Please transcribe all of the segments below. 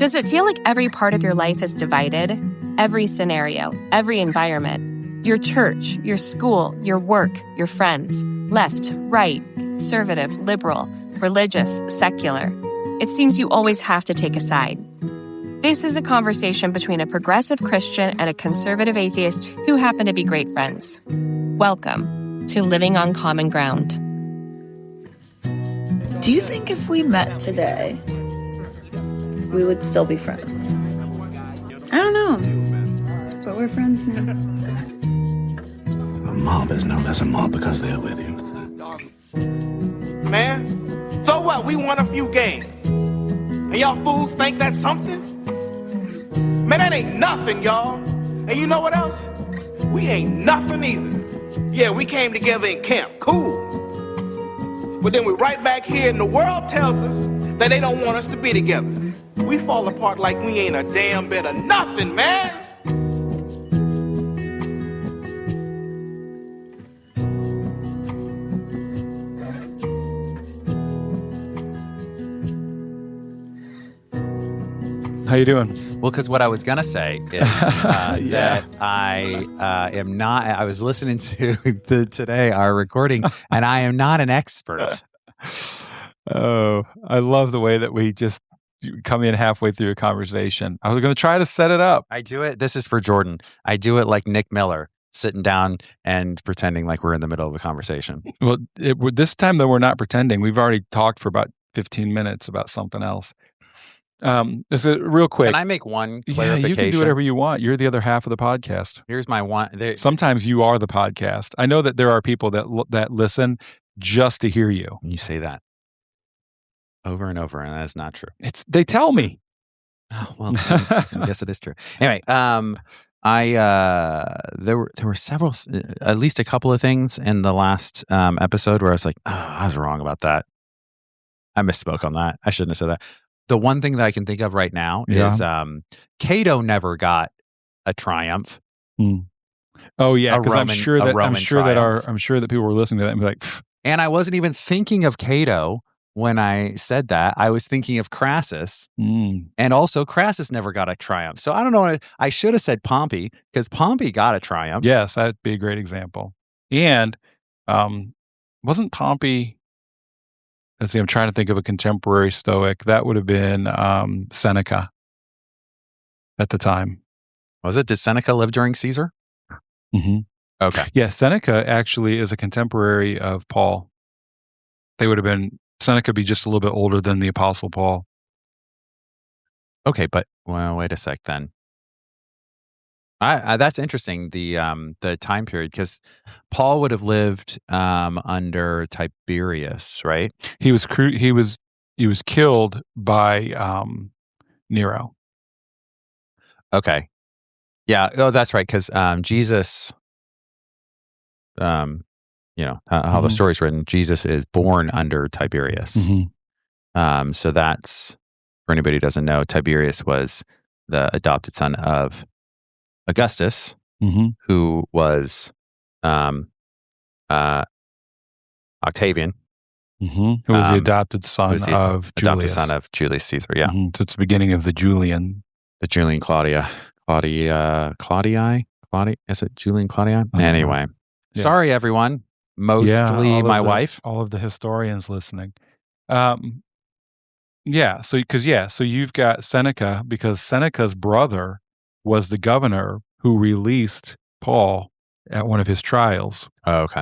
Does it feel like every part of your life is divided? Every scenario, every environment, your church, your school, your work, your friends, left, right, conservative, liberal, religious, secular. It seems you always have to take a side. This is a conversation between a progressive Christian and a conservative atheist who happen to be great friends. Welcome to Living on Common Ground. Do you think if we met today, we would still be friends? I don't know, but we're friends now. A mob is no less a mob because they're with you. Man, so what? We won a few games. And y'all fools think that's something? Man, that ain't nothing, y'all. And you know what else? We ain't nothing either. Yeah, we came together in camp. Cool. But then we're right back here and the world tells us that they don't want us to be together. We fall apart like we ain't a damn bit of nothing, man. How you doing? Well, because what I was going to say is that I am not, I was listening to today, our recording, and I am not an expert. Oh, I love the way that we just come in halfway through a conversation. I was going to try to set it up. I do it, this is for Jordan. I do it like Nick Miller, sitting down and pretending like we're in the middle of a conversation. Well, this time, though, we're not pretending. We've already talked for about 15 minutes about something else. This is real quick. Can I make one clarification? Yeah, you can do whatever you want. You're the other half of the podcast. Here's my one. Sometimes you are the podcast. I know that there are people that listen just to hear you. You say that over and over, and that is not true. They tell me. Oh, well, I guess it is true. Anyway, there were several, at least a couple of things in the last episode where I was like, oh, I was wrong about that. I misspoke on that. I shouldn't have said that. The one thing that I can think of right now is Cato never got a triumph. Oh yeah, because I'm sure that people were listening to that and be like, pfft. And I wasn't even thinking of Cato when I said that. I was thinking of Crassus, and also Crassus never got a triumph. So I don't know. I should have said Pompey because Pompey got a triumph. Yes, that'd be a great example. And wasn't Pompey? Let's see, I'm trying to think of a contemporary Stoic. That would have been Seneca at the time. Was it? Did Seneca live during Caesar? Mm-hmm. Okay. Yeah, Seneca actually is a contemporary of Paul. Seneca would be just a little bit older than the Apostle Paul. Okay, but wait a sec then. That's interesting, the time period, because Paul would have lived under Tiberius, right? He was killed by Nero. Okay, yeah. Oh, that's right, because Jesus, how the story's written, Jesus is born under Tiberius. Mm-hmm. So that's, for anybody who doesn't know, Tiberius was the adopted son of Augustus, who was Octavian, who was the adopted son of Julius. Adopted son of Julius Caesar, yeah. So it's the beginning of the Julian Claudia. Is it Julian Claudia? Anyway, sorry everyone. Mostly my wife. All of the historians listening. So you've got Seneca, because Seneca's brother was the governor who released Paul at one of his trials. Oh, okay.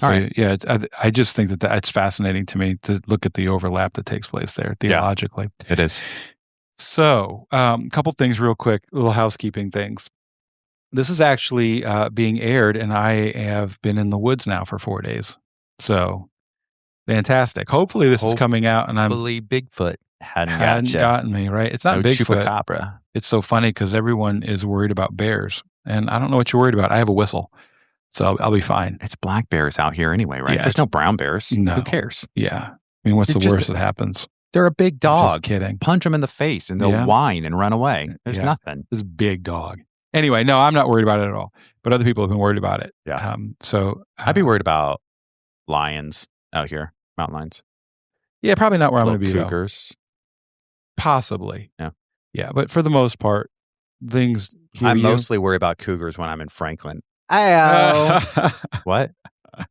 All right. Yeah, I just think that it's fascinating to me to look at the overlap that takes place there theologically. Yeah, it is. So, a couple things real quick, little housekeeping things. This is actually being aired, and I have been in the woods now for 4 days. So, fantastic. Hopefully this is coming out, and Hopefully Bigfoot hadn't gotten me, right? It's not Bigfoot. Chupacabra. It's so funny because everyone is worried about bears, and I don't know what you're worried about. I have a whistle, so I'll be fine. It's black bears out here anyway, right? Yeah, there's no brown bears. No. Who cares? Yeah. I mean, what's the worst that happens? They're a big dog. Just kidding. Punch them in the face and they'll whine and run away. There's nothing. This is a big dog. Anyway, no, I'm not worried about it at all. But other people have been worried about it. Yeah. I'd be worried about lions out here, mountain lions. Yeah, probably not where I'm going to be. Cougars. Possibly. Yeah. Yeah, but for the most part, things hear I you. mostly worry about cougars when I'm in Franklin. What?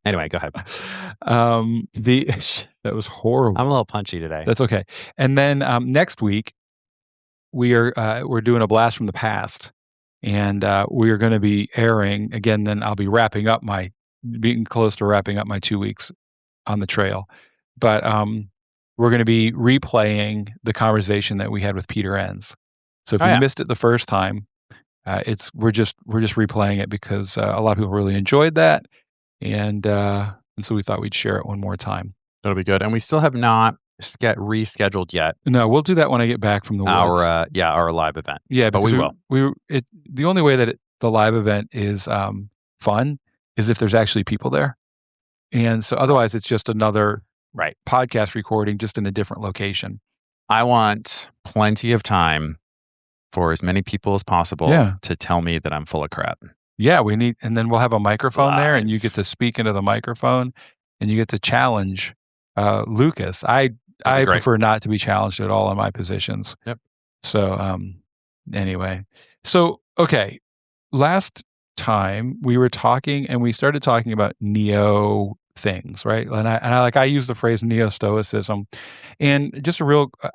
Anyway, go ahead. That was horrible. I'm a little punchy today. That's okay. And then next week we're doing a blast from the past, and we are going to be airing again. Then I'll be being close to wrapping up my 2 weeks on the trail, but we're going to be replaying the conversation that we had with Peter Enns. So if you missed it the first time, we're just replaying it because a lot of people really enjoyed that, and so we thought we'd share it one more time. That'll be good. And we still have not rescheduled yet. No, we'll do that when I get back from the woods. Our live event. Yeah, but we will. The only way that the live event is fun is if there's actually people there, and so otherwise it's just another podcast recording, just in a different location. I want plenty of time for as many people as possible to tell me that I'm full of crap. Yeah, and then we'll have a microphone there, and you get to speak into the microphone, and you get to challenge Lucas. I prefer not to be challenged at all in my positions. Yep. So anyway, okay, last time we were talking, and we started talking about neo things, right? And I use the phrase neo-Stoicism, and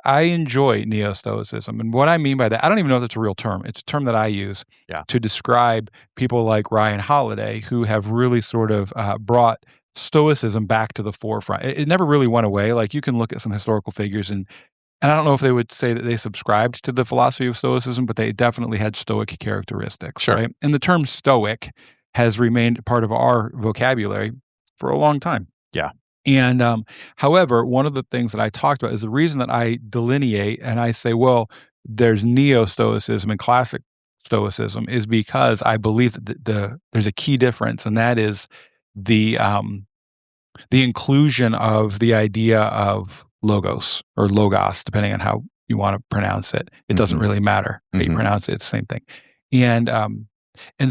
I enjoy neo-Stoicism. And what I mean by that, I don't even know if it's a real term. It's a term that I use to describe people like Ryan Holiday, who have really sort of brought Stoicism back to the forefront. It never really went away. Like, you can look at some historical figures, and I don't know if they would say that they subscribed to the philosophy of Stoicism, but they definitely had Stoic characteristics. Sure. Right? And the term Stoic has remained part of our vocabulary for a long time. Yeah. And however, one of the things that I talked about is the reason that I delineate and I say, well, there's neo-Stoicism and classic Stoicism, is because I believe that there's a key difference, and that is the inclusion of the idea of logos or logos, depending on how you want to pronounce it. It doesn't really matter how you pronounce it. It's the same thing. And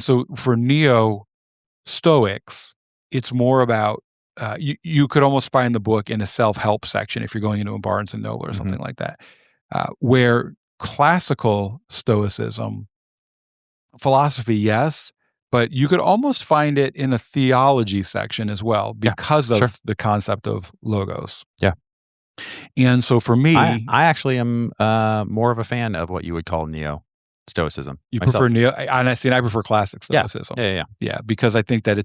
so for neo-Stoics, it's more about you could almost find the book in a self-help section if you're going into a Barnes and Noble or something like that, where classical Stoicism, philosophy, yes, but you could almost find it in a theology section as well because of the concept of logos. Yeah. And so for me, I actually am more of a fan of what you would call neo-Stoicism. You prefer neo, and I prefer classic Stoicism. Yeah, because I think that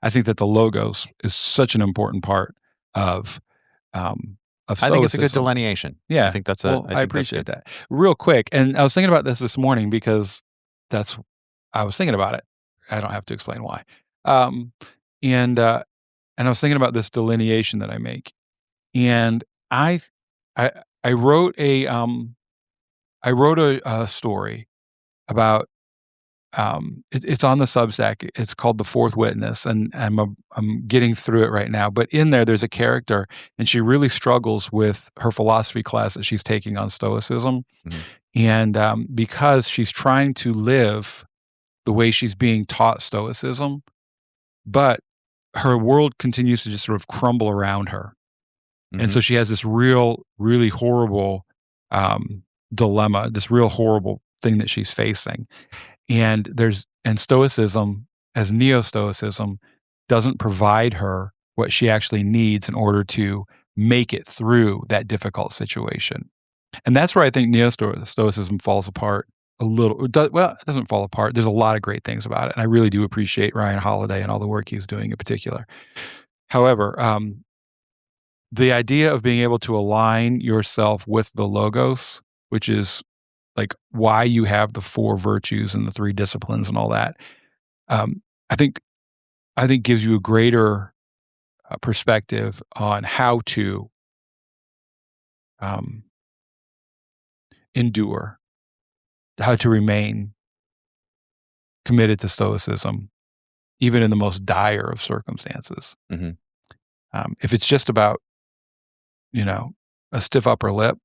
I think that the logos is such an important part of Stoicism. I think it's a good delineation. Yeah, I think that's I appreciate that. Real quick, and I was thinking about this morning because I was thinking about it. I don't have to explain why. And I was thinking about this delineation that I make, and I wrote a story about it's on the Substack. It's called The Fourth Witness, and I'm getting through it right now. But in there's a character, and she really struggles with her philosophy class that she's taking on Stoicism, and because she's trying to live the way she's being taught Stoicism, but her world continues to just sort of crumble around her. And so she has this really horrible dilemma, this real horrible thing that she's facing. And Stoicism, as neo-Stoicism, doesn't provide her what she actually needs in order to make it through that difficult situation. And that's where I think neo-Stoicism falls apart a little. It doesn't fall apart. There's a lot of great things about it. And I really do appreciate Ryan Holiday and all the work he's doing in particular. However, the idea of being able to align yourself with the logos, which is like why you have the 4 virtues and the 3 disciplines and all that, I think gives you a greater perspective on how to endure, how to remain committed to Stoicism, even in the most dire of circumstances. If it's just about, a stiff upper lip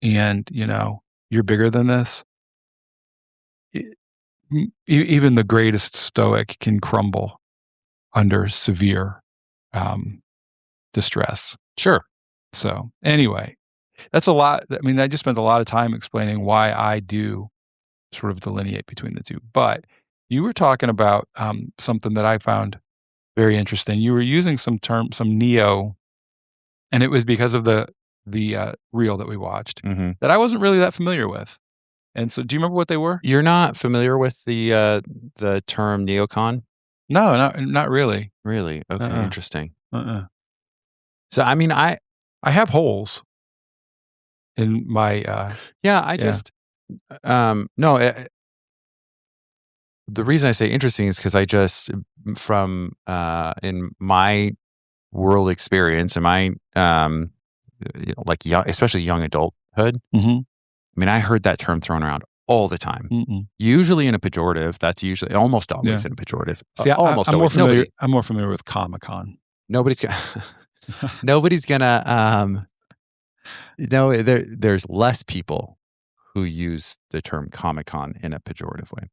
and, you're bigger than this, even the greatest Stoic can crumble under severe distress. Sure. So anyway, That's a lot. I mean, I just spent a lot of time explaining why I do sort of delineate between the two. But you were talking about something that I found very interesting. You were using some neo, and it was because of the reel that we watched that I wasn't really that familiar with. And so, do you remember what they were? You're not familiar with the term neocon? No, not really. Really? Okay, interesting. So, I mean, I have holes in my. Just no. The reason I say interesting is because I just from in my world experience, in my especially young adulthood. I mean, I heard that term thrown around all the time. Usually in a pejorative. That's usually almost always in a pejorative. See, almost I'm always. I'm more familiar with Comic-Con. Nobody's gonna. There's less people who use the term Comic-Con in a pejorative way.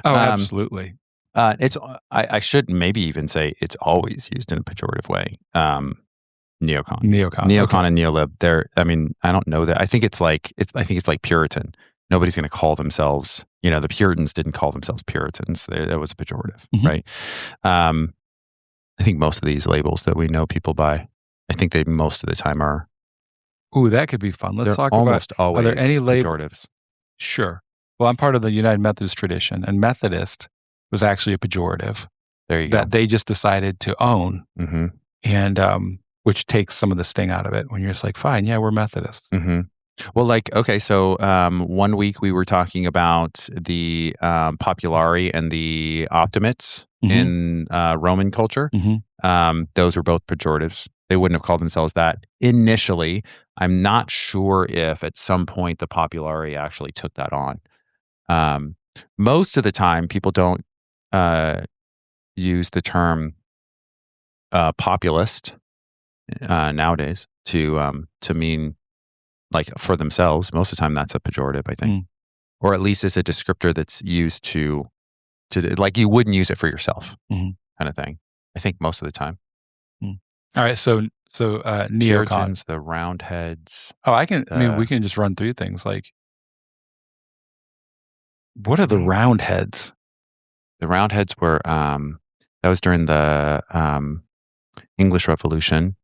Oh, absolutely. I should maybe even say it's always used in a pejorative way. Neocon, okay. and neolib. I mean, I don't know that. I think it's like Puritan. Nobody's going to call themselves. The Puritans didn't call themselves Puritans. That was a pejorative, right? I think most of these labels that we know people by, I think they most of the time are. Ooh, that could be fun. Let's talk almost about. Always are there any pejoratives? Sure. Well, I'm part of the United Methodist tradition, and Methodist was actually a pejorative. There you go. That they just decided to own, and which takes some of the sting out of it when you're just like, fine, yeah, we're Methodists. Well, okay, so 1 week we were talking about the populari and the optimates in Roman culture. Those were both pejoratives. They wouldn't have called themselves that initially. I'm not sure if at some point the populari actually took that on. Most of the time, people don't use the term populist nowadays to mean like for themselves. Most of the time, that's a pejorative, I think, or at least it's a descriptor that's used to like you wouldn't use it for yourself, kind of thing. I think most of the time. All right, so neocons, Puritans, the Roundheads. Oh, I mean, we can just run through things like. What are the Roundheads? The Roundheads were that was during the English Revolution.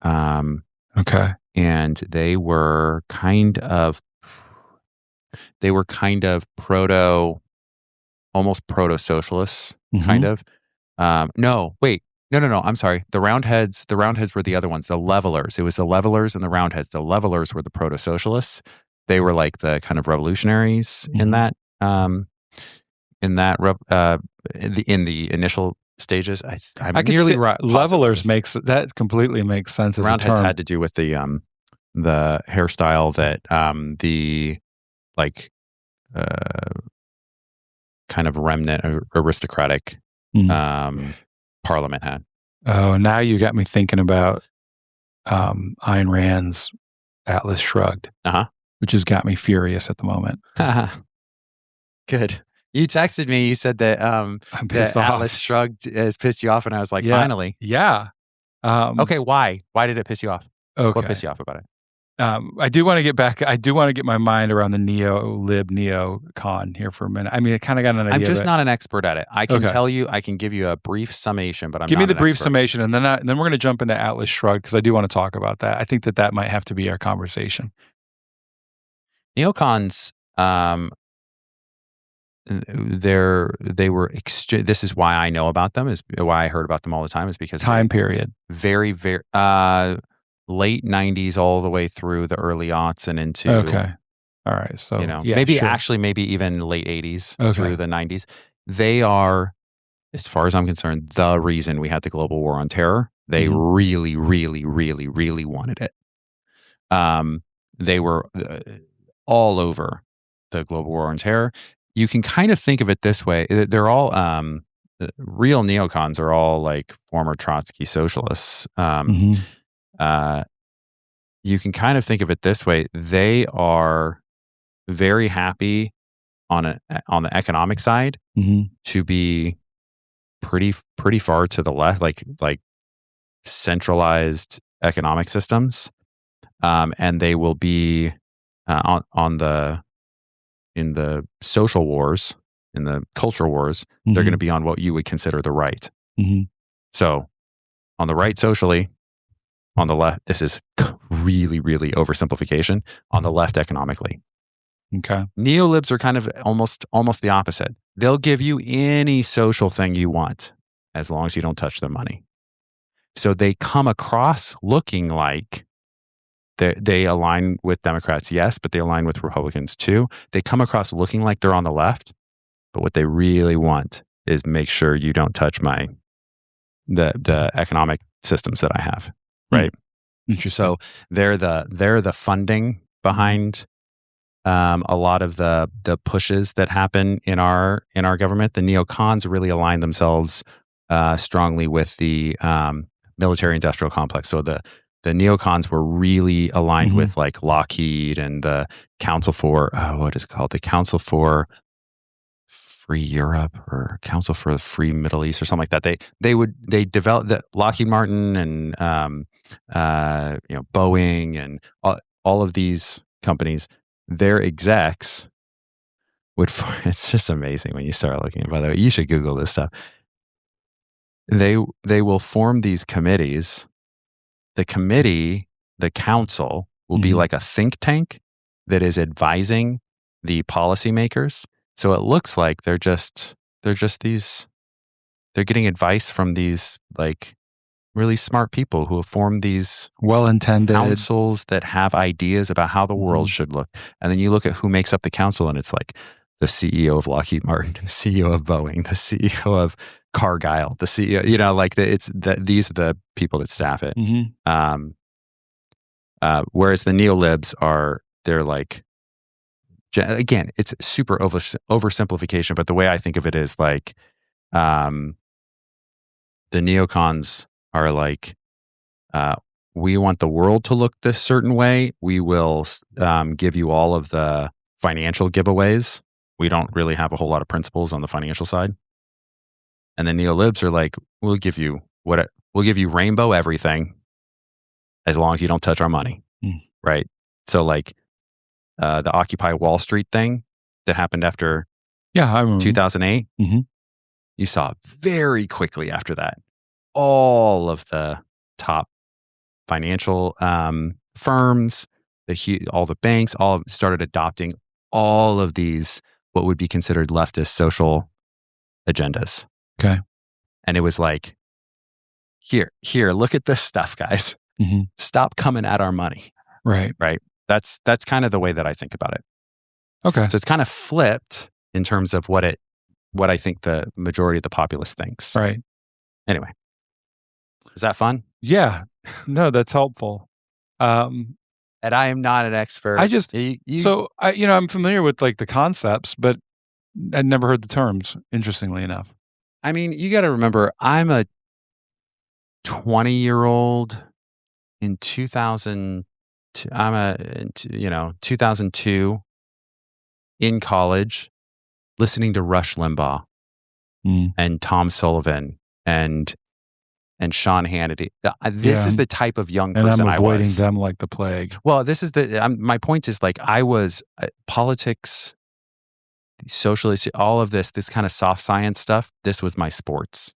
Okay, and they were kind of almost proto-socialists, kind of. No, I'm sorry. The Roundheads were the other ones, the Levelers. It was the Levelers and the Roundheads. The Levelers were the proto-socialists. They were like the kind of revolutionaries in the initial stages. I'm nearly right. Levelers that completely makes sense as a term. Roundheads had to do with the hairstyle that the kind of remnant aristocratic parliament had. Oh, now you got me thinking about Ayn Rand's Atlas Shrugged, which has got me furious at the moment. Good. You texted me. You said that I'm pissed off. Atlas Shrugged has pissed you off, and I was like, finally. Yeah. Okay, why? Why did it piss you off? Okay. What pissed you off about it? I do want to get back. I do want to get my mind around the neolib, neocon here for a minute. I mean, I kind of got an idea. I'm just not an expert at it. I can tell you, I can give you a brief summation, but give me the brief summation, and then we're going to jump into Atlas Shrugged because I do want to talk about that. I think that might have to be our conversation. Neocons, they were this is why I know about them, is why I heard about them all the time, is because time period very late 90s all the way through the early aughts and into all right, so maybe even late 80s through the 90s. They are, as far as I'm concerned, the reason we had the global war on terror. They really, really, really, really wanted it. They were all over the global war on terror. You can kind of think of it this way. They're all real neocons are all like former Trotsky socialists. You can kind of think of it this way. They are very happy on the economic side to be pretty far to the left, like centralized economic systems. and they will be in the social wars, in the culture wars. Mm-hmm. They're going to be on what you would consider the right. Mm-hmm. So on the right socially, on the left, this is really, really oversimplification. On the left economically. Okay. Neolibs are kind of almost the opposite. They'll give you any social thing you want as long as you don't touch their money. So they come across looking like they align with Democrats, yes, but they align with Republicans too. They come across looking like they're on the left, but what they really want is make sure you don't touch the economic systems that I have, right? So they're the funding behind a lot of the pushes that happen in our government. The neocons really align themselves strongly with the military industrial complex. So the neocons were really aligned with like Lockheed and the Council for what is it called? The Council for Free Europe or Council for the Free Middle East or something like that. They developed the Lockheed Martin and Boeing and all of these companies. Their execs would. It's just amazing when you start looking. By the way, you should Google this stuff. They will form these committees. The council will be like a think tank that is advising the policymakers. So it looks like they're getting advice from these like really smart people who have formed these well-intended councils that have ideas about how the world should look. And then you look at who makes up the council, and it's like the CEO of Lockheed Martin, the CEO of Boeing, the CEO of Cargill, the CEO. These are the people that staff it. Whereas the neolibs they're like, again, it's super oversimplification, but the way I think of it is like, the neocons are like, we want the world to look this certain way. We will give you all of the financial giveaways. We don't really have a whole lot of principles on the financial side. And the neolibs are like, we'll give you rainbow everything as long as you don't touch our money. Right? So like the Occupy Wall Street thing that happened after I remember 2008. You saw very quickly after that, all of the top financial firms, all the banks, all started adopting all of these, what would be considered leftist social agendas. Okay. And it was like, here, look at this stuff, guys. Stop coming at our money. Right. Right. That's kind of the way that I think about it. Okay. So it's kind of flipped in terms of what I think the majority of the populace thinks. Right. Anyway, is that fun? Yeah. No, that's helpful. And I am not an expert. I just I'm familiar with like the concepts, but I'd never heard the terms. Interestingly enough, I mean, you got to remember, I'm a 20-year-old in 2000. I'm 2002 in college, listening to Rush Limbaugh and Tom Sullivan and Sean Hannity. This is the type of young person and I'm avoiding I was. them like the plague. Well, this is my point is like I was politics, socialist, all of this kind of soft science stuff. This was my sports.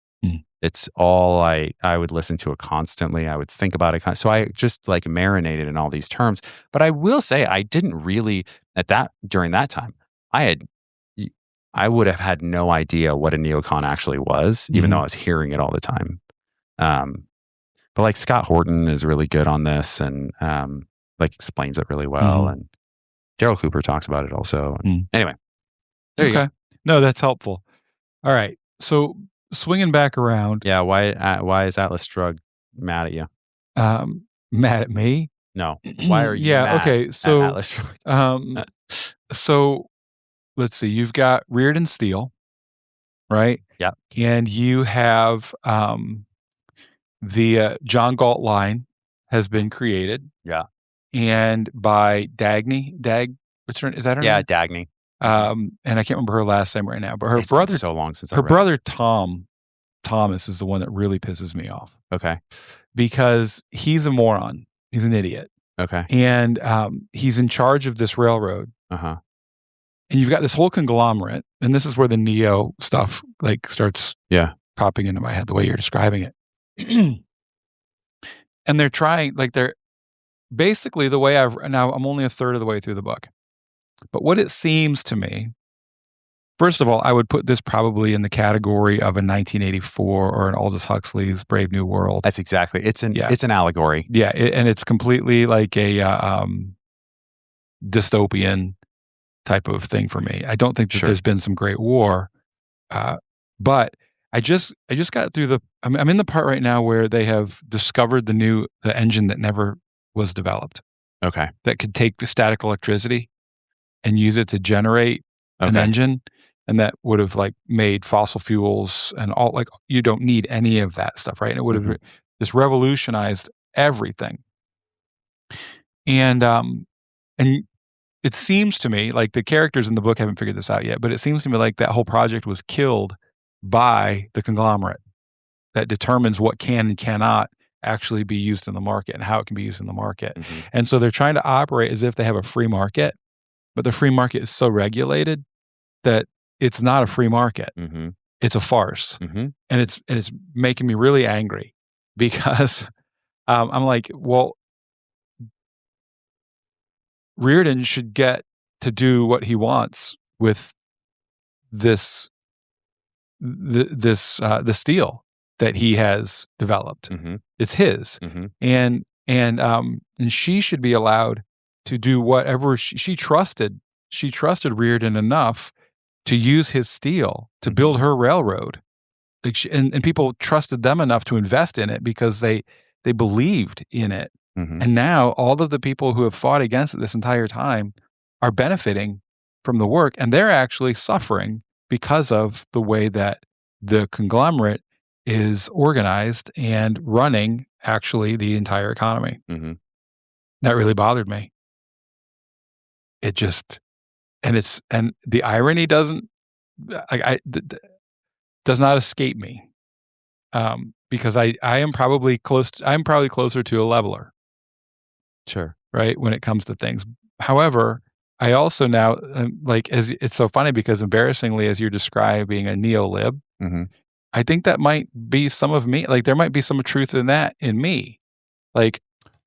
It's all I would listen to it constantly. I would think about it. So I just like marinated in all these terms. But I will say I didn't really during that time. I would have had no idea what a neocon actually was, even though I was hearing it all the time. But like Scott Horton is really good on this and like explains it really well. And Daryl Cooper talks about it also. Anyway, there you go. No, that's helpful. All right. So swinging back around. Yeah. Why is Atlas Shrugged mad at you? Mad at me? No. Why are you mad okay. So, at Atlas Shrugged? So let's see. You've got Reardon Steele, right? Yeah. And you have the John Galt line has been created. Yeah. And by Dagny. What's her? Is that her name? Yeah, Dagny. And I can't remember her last name right now, but her brother. So long since her brother Thomas is the one that really pisses me off. Okay. Because he's a moron. He's an idiot. Okay. And he's in charge of this railroad. Uh-huh. And you've got this whole conglomerate, and this is where the neo stuff like starts popping into my head the way you're describing it. And they're basically the way now I'm only a third of the way through the book. But what it seems to me, first of all, I would put this probably in the category of a 1984 or an Aldous Huxley's Brave New World. That's exactly. It's an allegory. Yeah, and it's completely like a dystopian type of thing for me. I don't think that there's been some great war, but I just got through I'm in the part right now where they have discovered the engine that never was developed. Okay, that could take static electricity and use it to generate an engine, and that would have like made fossil fuels and all, like, you don't need any of that stuff, right? And it would have just revolutionized everything. And it seems to me like the characters in the book haven't figured this out yet, but it seems to me like that whole project was killed by the conglomerate that determines what can and cannot actually be used in the market and how it can be used in the market. And so they're trying to operate as if they have a free market, but the free market is so regulated that it's not a free market. It's a farce. And it's making me really angry because I'm like, well, Reardon should get to do what he wants with the steel that he has developed. It's his, and she should be allowed to do whatever she trusted. She trusted Reardon enough to use his steel to build her railroad, like and people trusted them enough to invest in it because they believed in it. And now all of the people who have fought against it this entire time are benefiting from the work, and they're actually suffering because of the way that the conglomerate is organized and running actually the entire economy. That really bothered me. It just, and the irony does not escape me, because I am probably closer to a leveler. Sure. Right. When it comes to things. However, I also now, it's so funny because embarrassingly, as you're describing a neolib, I think that might be some of me. Like there might be some truth in that in me. Like,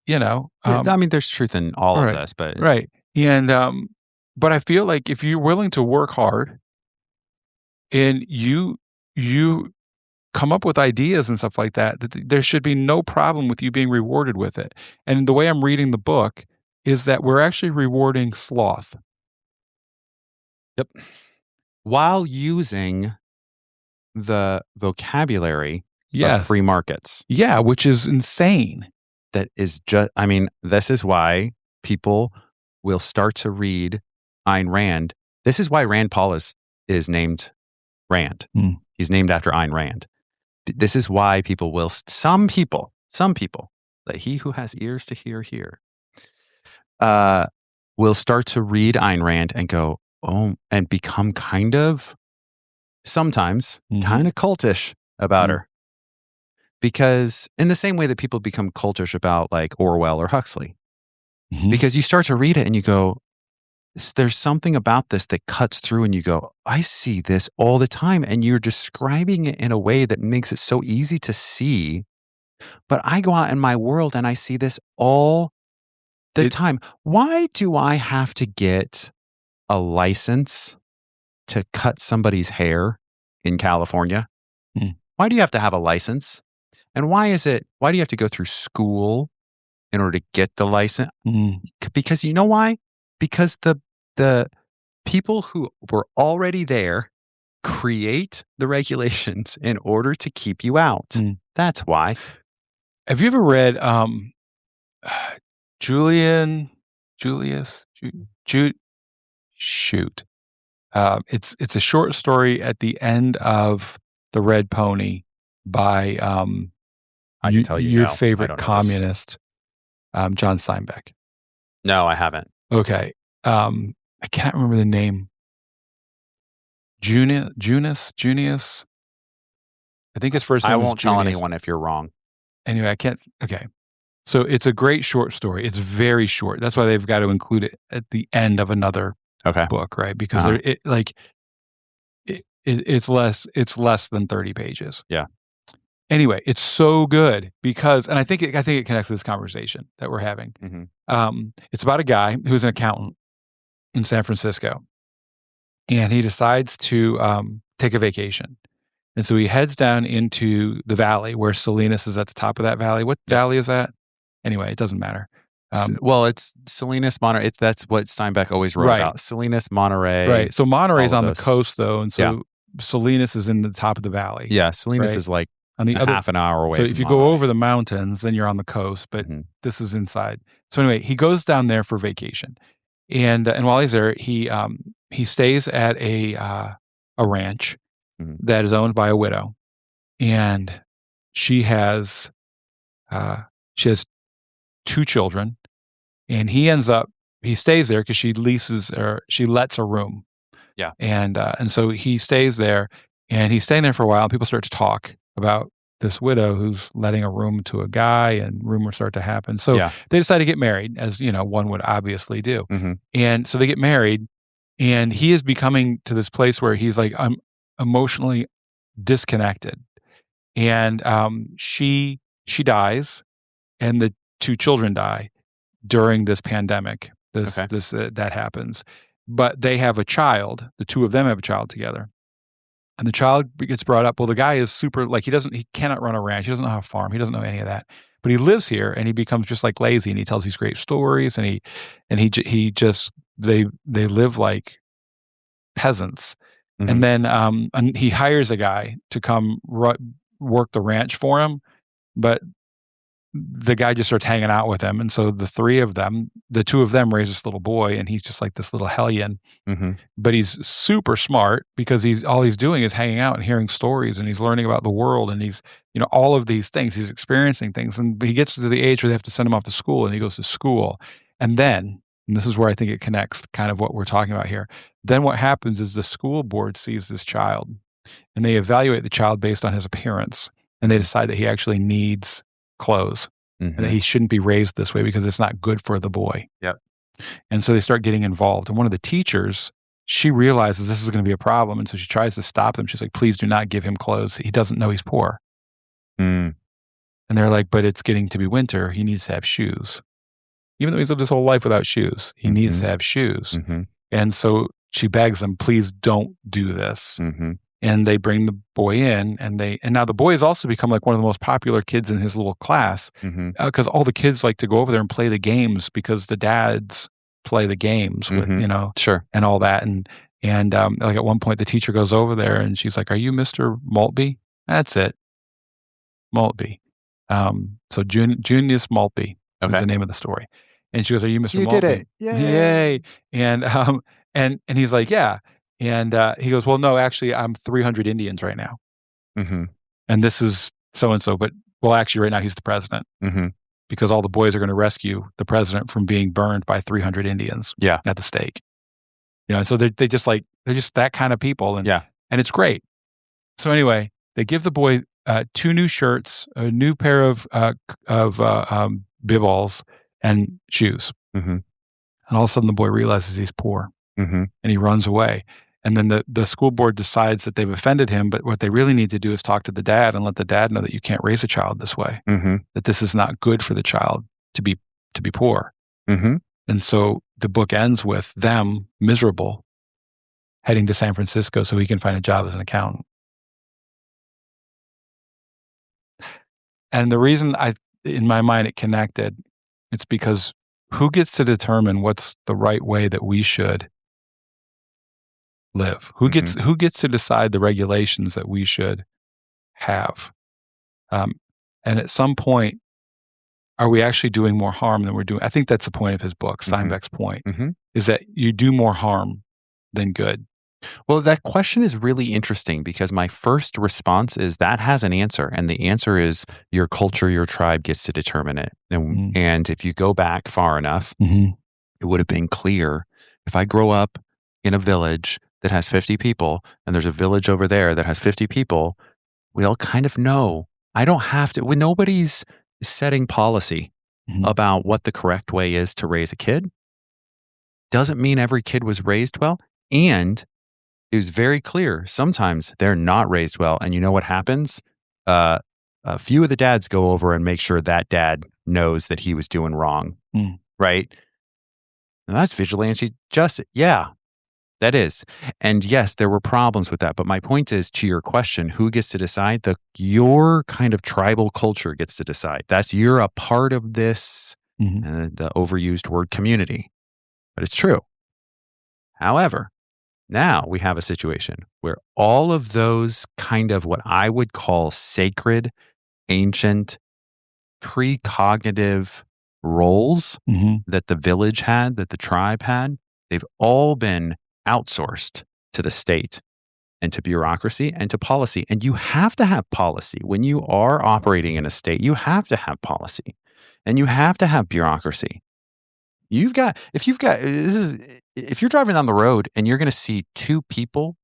I mean, there's truth in all of this, but right. And, but I feel like if you're willing to work hard and you come up with ideas and stuff like that, there should be no problem with you being rewarded with it. And the way I'm reading the book is that we're actually rewarding sloth. Yep. While using the vocabulary of free markets. Yeah, which is insane. That is just, I mean, this is why people will start to read Ayn Rand. This is why Rand Paul is named Rand. He's named after Ayn Rand. This is why people will, some people, that he who has ears to hear, will start to read Ayn Rand and go, oh, and become kind of, sometimes, kind of cultish about her. Because in the same way that people become cultish about like Orwell or Huxley, because you start to read it and you go, there's something about this that cuts through and you go, I see this all the time. And you're describing it in a way that makes it so easy to see. But I go out in my world and I see this all the time. Why do I have to get a license to cut somebody's hair in California? Why do you have to have a license? And why do you have to go through school in order to get the license? Because you know why? Because the people who were already there create the regulations in order to keep you out. That's why. Have you ever read it's a short story at the end of The Red Pony by I can tell you your now. favorite communist, John Steinbeck. No, I haven't. Okay. I can't remember the name. Junius. I think his first name I is won't tell Junius. anyone if you're wrong. Anyway, I can't. Okay. So it's a great short story. It's very short. That's why they've got to include it at the end of another book, right? Because it's less than 30 pages. Yeah. Anyway, it's so good because, and I think it connects to this conversation that we're having. It's about a guy who's an accountant in San Francisco, and he decides to take a vacation. And so he heads down into the valley where Salinas is at the top of that valley. What valley is that? Anyway, it doesn't matter. Well, it's Salinas, Monterey. That's what Steinbeck always wrote about. Salinas, Monterey. Right. So Monterey's on the coast, though. And so Salinas is in the top of the valley. Yeah. Salinas is like on the half an hour away. So if you go over the mountains, then you're on the coast, but this is inside. So anyway, he goes down there for vacation. And while he's there, he stays at a ranch that is owned by a widow. And she has 2 children, and he stays there because she lets a room. Yeah. And so he stays there, and he's staying there for a while, and people start to talk about this widow who's letting a room to a guy, and rumors start to happen. So they decide to get married, as one would obviously do. And so they get married, and he is becoming to this place where he's like, I'm emotionally disconnected. And she dies, and the 2 children die during this pandemic. That happens, but they have a child. The 2 of them have a child together, and the child gets brought up. Well, the guy is super, like, he cannot run a ranch. He doesn't know how to farm. He doesn't know any of that, but he lives here, and he becomes just like lazy, and he tells these great stories, and they live like peasants. And then and he hires a guy to come work the ranch for him, but the guy just starts hanging out with him. And so the 2 of them raise this little boy, and he's just like this little hellion. But he's super smart because all he's doing is hanging out and hearing stories, and he's learning about the world, and he's, all of these things, he's experiencing things. And he gets to the age where they have to send him off to school, and he goes to school. And this is where I think it connects kind of what we're talking about here. Then what happens is the school board sees this child, and they evaluate the child based on his appearance, and they decide that he actually needs clothes, and that he shouldn't be raised this way because it's not good for the boy. Yep. And so they start getting involved. And one of the teachers, she realizes this is going to be a problem, and so she tries to stop them. She's like, please do not give him clothes. He doesn't know he's poor. And they're like, but it's getting to be winter. He needs to have shoes. Even though he's lived his whole life without shoes, he needs to have shoes. And so she begs them, please don't do this. And they bring the boy in, and now the boy has also become like one of the most popular kids in his little class, because all the kids like to go over there and play the games because the dads play the games with, and all that. And like at one point the teacher goes over there, and she's like, are you Mr. Maltby? That's it. Maltby. So Junius Maltby is the name of the story. And she goes, are you Mr. Maltby? You did it. Yay. And he's like, yeah. And he goes, well, no, actually, I'm 300 Indians right now. And this is so-and-so. But, well, actually, right now, he's the president. Because all the boys are going to rescue the president from being burned by 300 Indians at the stake. And so they're just that kind of people. And it's great. So anyway, they give the boy 2 new shirts, a new pair of bibballs, and shoes. And all of a sudden, the boy realizes he's poor. And he runs away. And then the school board decides that they've offended him, but what they really need to do is talk to the dad and let the dad know that you can't raise a child this way, that this is not good for the child to be poor. And so the book ends with them miserable, heading to San Francisco so he can find a job as an accountant. And the reason in my mind it connected, it's because who gets to determine what's the right way that we should live? Who gets to decide the regulations that we should have? And at some point, are we actually doing more harm than we're doing? I think that's the point of his book, Steinbeck's point, is that you do more harm than good. Well, that question is really interesting because my first response is that has an answer. And the answer is your culture, your tribe gets to determine it. And if you go back far enough, it would have been clear. If I grow up in a village that has 50 people and there's a village over there that has 50 people, we all kind of know. I don't have to, when nobody's setting policy. about what the correct way is to raise a kid doesn't mean every kid was raised well. And it was very clear. Sometimes they're not raised well. And you know what happens? A few of the dads go over and make sure that dad knows that he was doing wrong. Right? And that's vigilante justice. Yeah, that is. And yes, there were problems with that. But my point is, to your question, who gets to decide? Your kind of tribal culture gets to decide. You're a part of this, the overused word community. But it's true. However, now we have a situation where all of those kind of what I would call sacred, ancient, precognitive roles that the village had, that the tribe had, they've all been outsourced to the state and to bureaucracy and to policy. And you have to have policy. When you are operating in a state, you have to have policy and you have to have bureaucracy. If you're driving down the road and you're going to see two people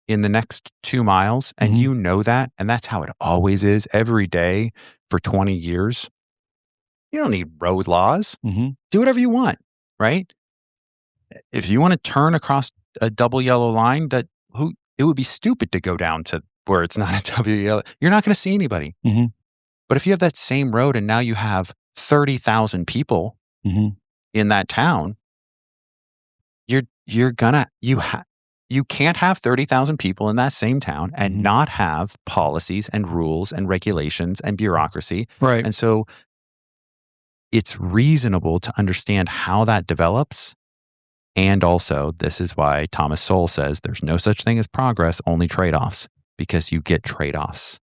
in the next 2 miles and you know that, and that's how it always is every day for 20 years, you don't need road laws. Do whatever you want, right? If you want to turn across a double yellow line, it would be stupid to go down to where it's not a double yellow. You're not going to see anybody. But if you have that same road and now you have 30,000 people in that town, you can't have 30,000 people in that same town and not have policies and rules and regulations and bureaucracy. Right. And so it's reasonable to understand how that develops. And also, this is why Thomas Sowell says there's no such thing as progress, only trade-offs, because you get trade-offs.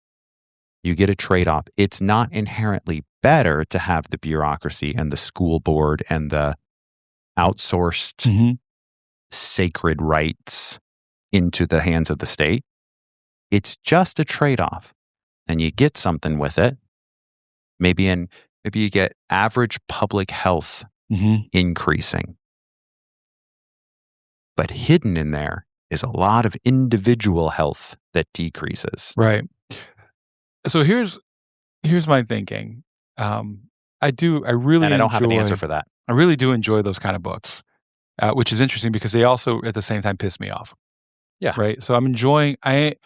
You get a trade-off. It's not inherently better to have the bureaucracy and the school board and the outsourced sacred rights into the hands of the state. It's just a trade-off. And you get something with it. Maybe you get average public health increasing. But hidden in there is a lot of individual health that decreases. Right. So here's my thinking. I really don't have an answer for that. I really do enjoy those kind of books, which is interesting because they also at the same time piss me off. Yeah. Right. So I'm enjoying. The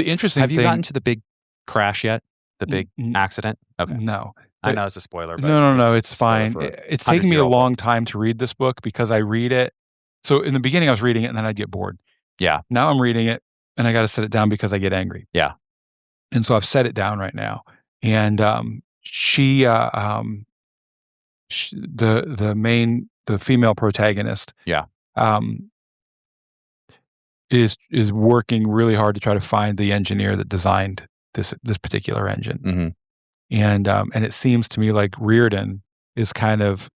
interesting. Have you thing, gotten to the big crash yet? The big accident? Okay. No. I know it's a spoiler. But No. It's fine. It's taken me a long time to read this book because I read it. So in the beginning, I was reading it and then I'd get bored. Yeah. Now I'm reading it and I got to set it down because I get angry. Yeah. And so I've set it down right now. And the female protagonist, is working really hard to try to find the engineer that designed this particular engine. And it seems to me like Reardon's just kind of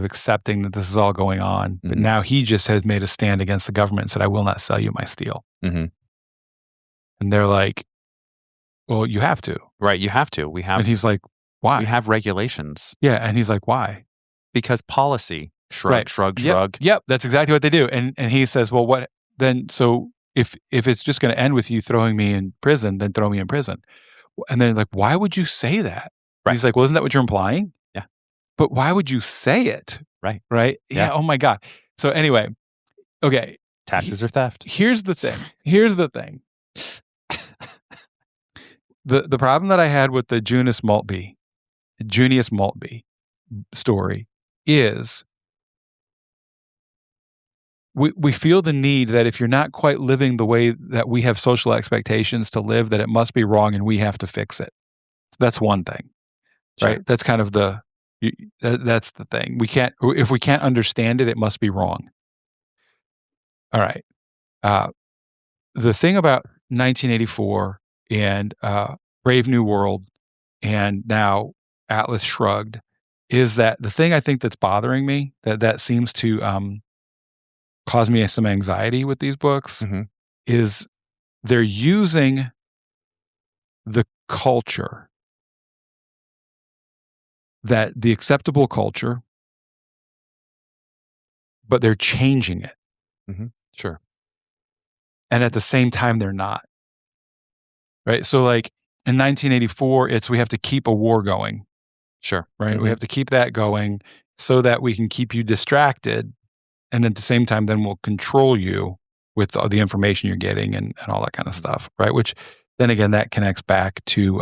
accepting that this is all going on, but now he just has made a stand against the government and said, "I will not sell you my steel." And they're like, "Well, you have to, right? You have to. We have." And he's like, "Why? We have regulations." Yeah, and he's like, "Why?" Because policy. Shrug, right. shrug, yep. shrug. Yep, that's exactly what they do. And he says, "Well, what then? So if it's just going to end with you throwing me in prison, then throw me in prison." And then like, "Why would you say that?" Right. He's like, "Well, isn't that what you're implying?" Yeah. But why would you say it? Right. Right. Yeah. Oh my God. So anyway, okay. Taxes are theft. Here's the thing. The problem that I had with the Junius Maltby story is we feel the need that if you're not quite living the way that we have social expectations to live, that it must be wrong and we have to fix it. That's one thing, right? Sure. That's kind of that's the thing. If we can't understand it, it must be wrong. All right. The thing about 1984 and Brave New World and now Atlas Shrugged is that the thing I think that's bothering me, that seems to cause me some anxiety with these books, is they're using the culture, that the acceptable culture, but they're changing it. Sure. And at the same time, they're not. Right. So like in 1984, we have to keep a war going. Sure. Right? We have to keep that going so that we can keep you distracted. And at the same time, then we'll control you with all the information you're getting and all that kind of stuff. Right? Which then again, that connects back to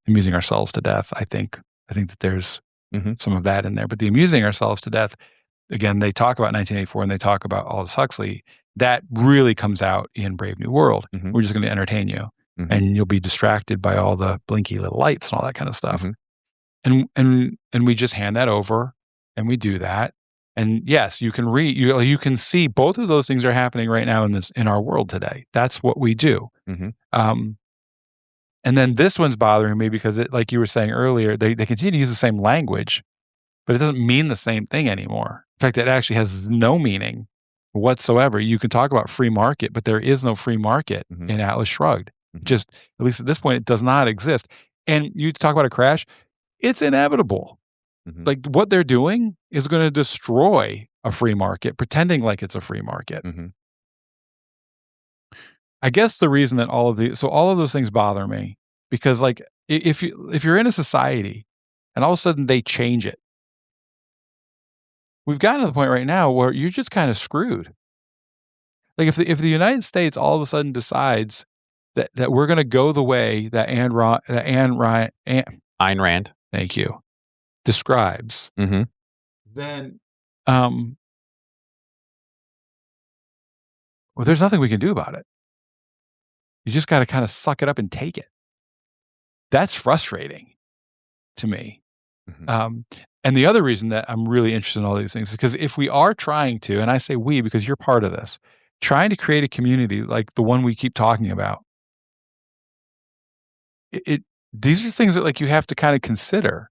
amusing ourselves to death. I think that there's some of that in there. But the amusing ourselves to death, again, they talk about 1984 and they talk about Aldous Huxley. That really comes out in Brave New World. We're just going to entertain you. And you'll be distracted by all the blinky little lights and all that kind of stuff. And we just hand that over and we do that. And yes, you can you can see both of those things are happening right now in our world today. That's what we do. And then this one's bothering me because like you were saying earlier, they continue to use the same language, but it doesn't mean the same thing anymore. In fact, it actually has no meaning whatsoever. You can talk about free market, but there is no free market in Atlas Shrugged. Just, at least at this point, it does not exist. And you talk about a crash, it's inevitable. Like what they're doing is going to destroy a free market, pretending like it's a free market. I guess the reason that all of those things bother me, because like if you're in a society and all of a sudden they change it, we've gotten to the point right now where you're just kind of screwed. Like if the United States all of a sudden decides that we're going to go the way that Ayn Rand, thank you, describes, then well, there's nothing we can do about it. You just got to kind of suck it up and take it. That's frustrating to me. And the other reason that I'm really interested in all these things is because if we are trying to, and I say we because you're part of this, trying to create a community like the one we keep talking about, these are things that like you have to kind of consider.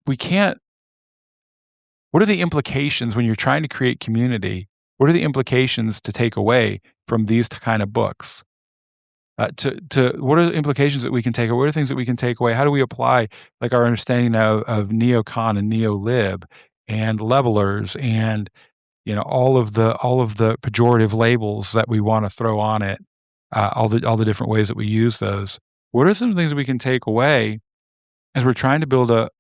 We can't. What are the implications when you're trying to create community? What are the implications to take away from these kind of books? What are the implications that we can take away? What are the things that we can take away? How do we apply like our understanding now of neocon and neolib and levelers and all of the pejorative labels that we want to throw on it? All the different ways that we use those. What are some things that we can take away as we're trying to build a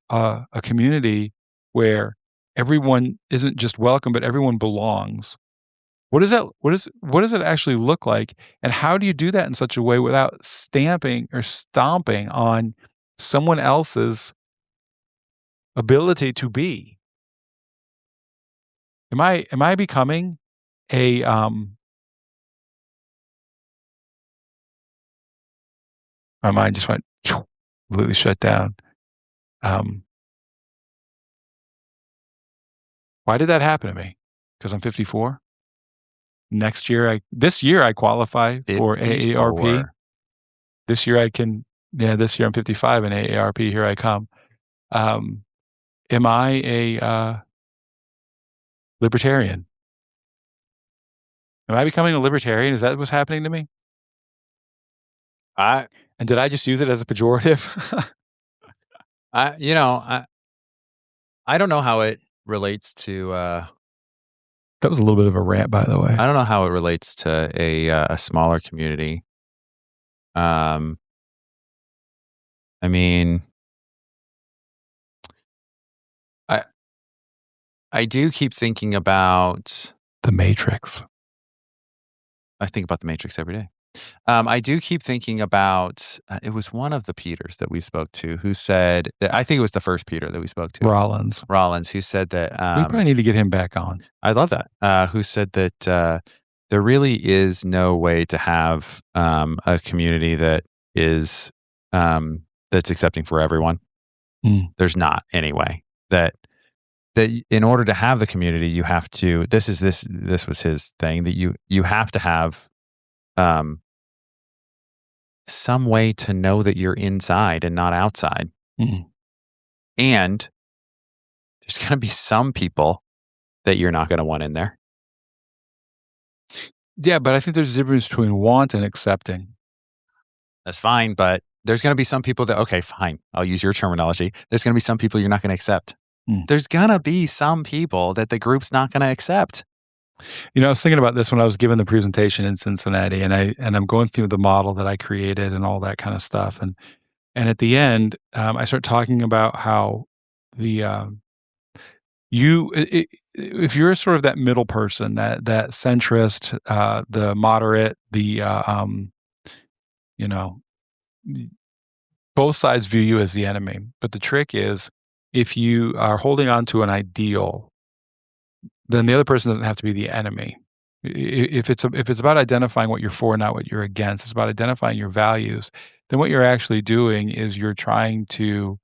community where everyone isn't just welcome, but everyone belongs? What does it actually look like? And how do you do that in such a way without stamping or stomping on someone else's ability to be? Am I becoming a my mind just went completely shut down. Why did that happen to me? Because I'm 54. This year I qualify for 54. AARP. This year I'm 55 in AARP. Here I come. Am I a libertarian? Am I becoming a libertarian? Is that what's happening to me? And did I just use it as a pejorative? I don't know how it relates to. That was a little bit of a rant, by the way. I don't know how it relates to a smaller community. I mean, I do keep thinking about the Matrix. I think about the Matrix every day. I do keep thinking about, it was one of the Peters that we spoke to who said, I think it was the first Peter that we spoke to. Rollins, who said that. We probably need to get him back on. I love that. Who said that there really is no way to have a community that is, that's accepting for everyone. There's not anyway. That in order to have the community, you have to, this was his thing, that you have to have some way to know that you're inside and not outside. And there's going to be some people that you're not going to want in there. Yeah, but I think there's a difference between want and accepting. That's fine, but there's going to be some people that, okay, fine, I'll use your terminology. There's going to be some people you're not going to accept. There's going to be some people that the group's not going to accept. I was thinking about this when I was giving the presentation in Cincinnati, and I'm going through the model that I created and all that kind of stuff. And at the end, I start talking about how the if you're sort of that middle person, that centrist, the moderate, the both sides view you as the enemy. But the trick is, if you are holding on to an ideal, then the other person doesn't have to be the enemy. If it's about identifying what you're for, not what you're against, it's about identifying your values, then what you're actually doing is you're trying to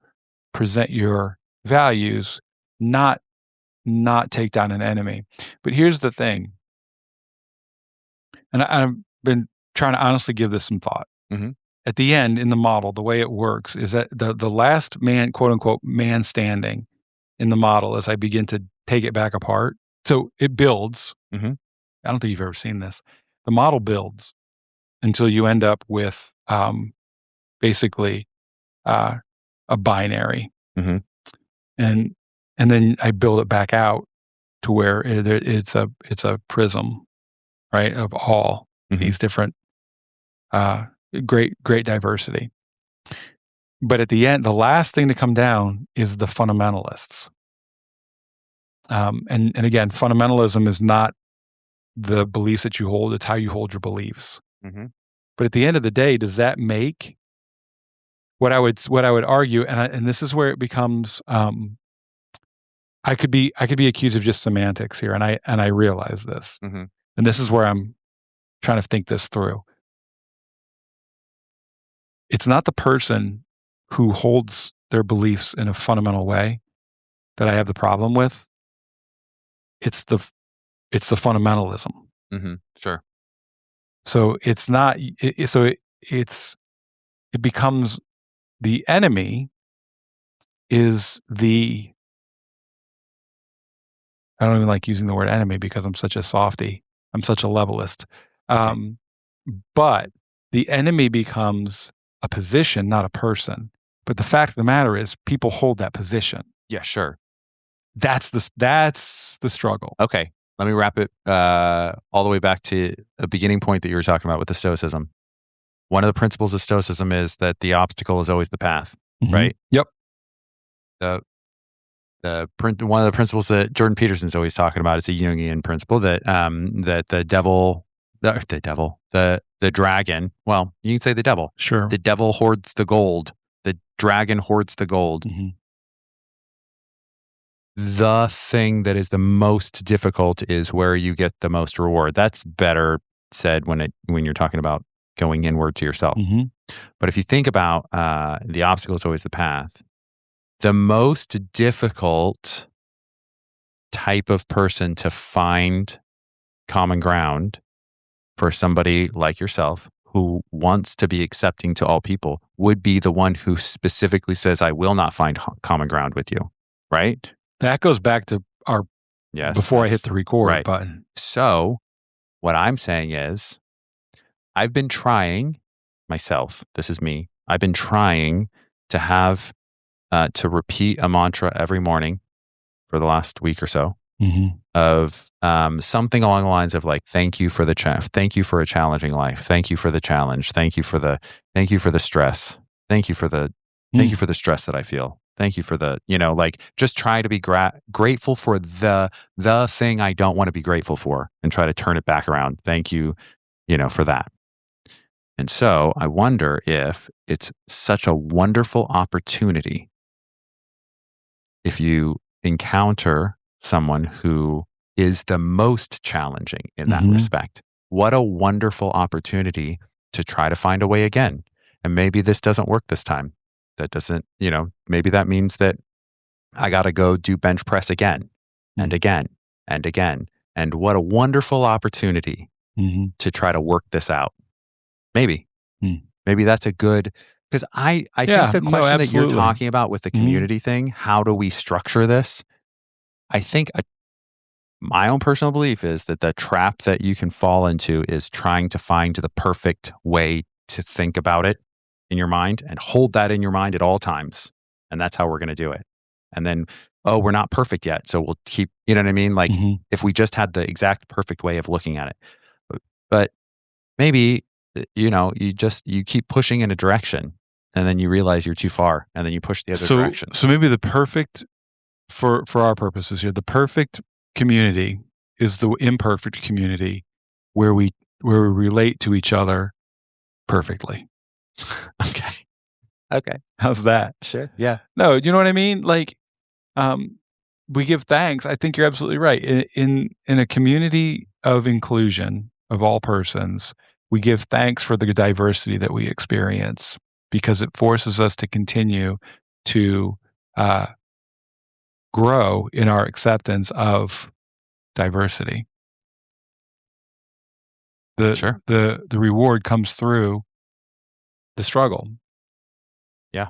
present your values, not take down an enemy. But here's the thing, and I've been trying to honestly give this some thought. Mm-hmm. At the end, in the model, the way it works is that the last man, quote unquote, man standing in the model, as I begin to take it back apart, so it builds. Mm-hmm. I don't think you've ever seen this. The model builds until you end up with basically a binary. Mm-hmm. And then I build it back out to where it's a prism, right, of all these different great diversity. But at the end, the last thing to come down is the fundamentalists. And again, fundamentalism is not the beliefs that you hold; it's how you hold your beliefs. Mm-hmm. But at the end of the day, does that make what I would argue? And this is where it becomes. I could be accused of just semantics here, and I realize this, mm-hmm. and this is where I'm trying to think this through. It's not the person who holds their beliefs in a fundamental way that I have the problem with. It's the fundamentalism. Mm-hmm. Sure. So it's not. It becomes the enemy is the. I don't even like using the word enemy because I'm such a softie. I'm such a levelist. But the enemy becomes a position, not a person. But the fact of the matter is, people hold that position. Yeah, sure. That's the struggle. Okay, let me wrap it all the way back to a beginning point that you were talking about with the Stoicism. One of the principles of Stoicism is that the obstacle is always the path, right? Yep. One of the principles that Jordan Peterson's always talking about is a Jungian principle that the dragon. Well, you can say the devil. Sure. The devil hoards the gold. The dragon hoards the gold. Mm-hmm. The thing that is the most difficult is where you get the most reward. That's better said when you're talking about going inward to yourself. Mm-hmm. But if you think about the obstacle is always the path. The most difficult type of person to find common ground for somebody like yourself who wants to be accepting to all people would be the one who specifically says, I will not find common ground with you, right? That goes back to our before I hit the record button. So what I'm saying is I've been trying myself, this is me, I've been trying to have to repeat a mantra every morning for the last week or so of something along the lines of like, thank you for thank you for a challenging life. Thank you for the challenge. Thank you for the stress. Thank you for the stress that I feel. Thank you for the, like just try to be grateful for the thing I don't want to be grateful for and try to turn it back around. Thank you, for that. And so I wonder if it's such a wonderful opportunity if you encounter someone who is the most challenging in that respect. What a wonderful opportunity to try to find a way again. And maybe this doesn't work this time. That doesn't, maybe that means that I got to go do bench press again and again and again. And what a wonderful opportunity to try to work this out. Maybe that's a good, because I think the question that you're talking about with the community thing, how do we structure this? I think my own personal belief is that the trap that you can fall into is trying to find the perfect way to think about it in your mind and hold that in your mind at all times. And that's how we're going to do it. And then, oh, we're not perfect yet. So we'll keep, you know what I mean? Like if we just had the exact perfect way of looking at it, but maybe, you keep pushing in a direction and then you realize you're too far and then you push the other direction. So maybe the perfect, for our purposes here, the perfect community is the imperfect community where we relate to each other perfectly. Okay. How's that? Sure. Yeah. No, you know what I mean? Like, we give thanks. I think you're absolutely right. In a community of inclusion of all persons, we give thanks for the diversity that we experience because it forces us to continue to grow in our acceptance of diversity. The reward comes through the struggle. Yeah.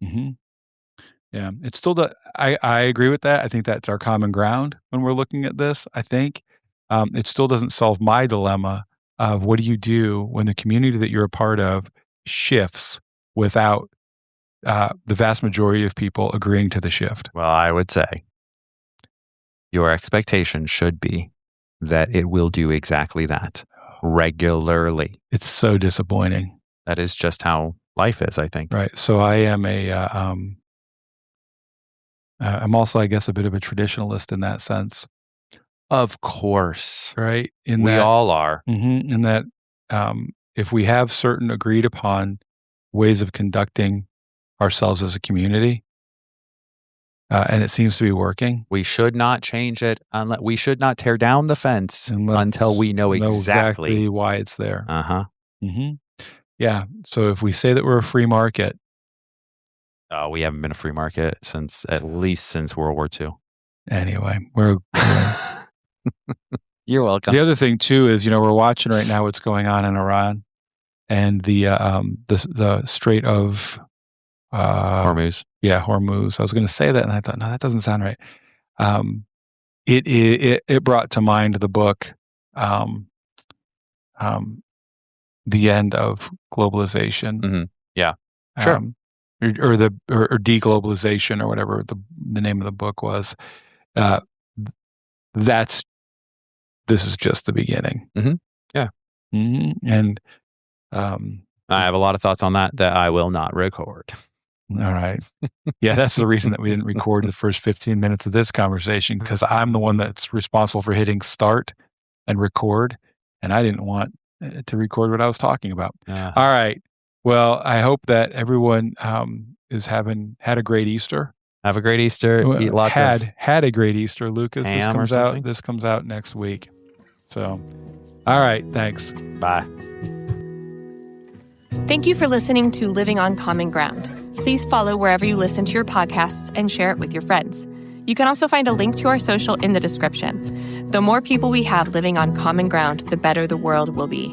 Mm-hmm. Yeah. It's still I agree with that. I think that's our common ground when we're looking at this. I think it still doesn't solve my dilemma of what do you do when the community that you're a part of shifts without the vast majority of people agreeing to the shift. Well, I would say your expectation should be that it will do exactly that regularly. It's so disappointing. That is just how life is, I think. Right. So I am I'm also, I guess, a bit of a traditionalist in that sense. Of course. Right. We all are. In that if we have certain agreed upon ways of conducting ourselves as a community, and it seems to be working, we should not change it. We should not tear down the fence until we know exactly why it's there. Mm-hmm. Yeah. So if we say that we're a free market, we haven't been a free market since World War II. Anyway, we're. You're welcome. The other thing too is, we're watching right now what's going on in Iran and the Strait of Hormuz. Yeah, Hormuz. I was going to say that, and I thought, no, that doesn't sound right. It brought to mind the book, The End of Globalization. Mm-hmm. Yeah, sure. Or deglobalization, or whatever the name of the book was. This is just the beginning. Mm-hmm. Yeah. Mm-hmm. And I have a lot of thoughts on that I will not record. All right. Yeah, that's the reason that we didn't record the first 15 minutes of this conversation, because I'm the one that's responsible for hitting start and record, and I didn't want to record what I was talking about. All right. Well, I hope that everyone is had a great Easter. Have a great Easter. Eat lots had a great Easter, Lucas. This comes out next week. So, all right. Thanks. Bye. Thank you for listening to Living on Common Ground. Please follow wherever you listen to your podcasts and share it with your friends. You can also find a link to our social in the description. The more people we have living on common ground, the better the world will be.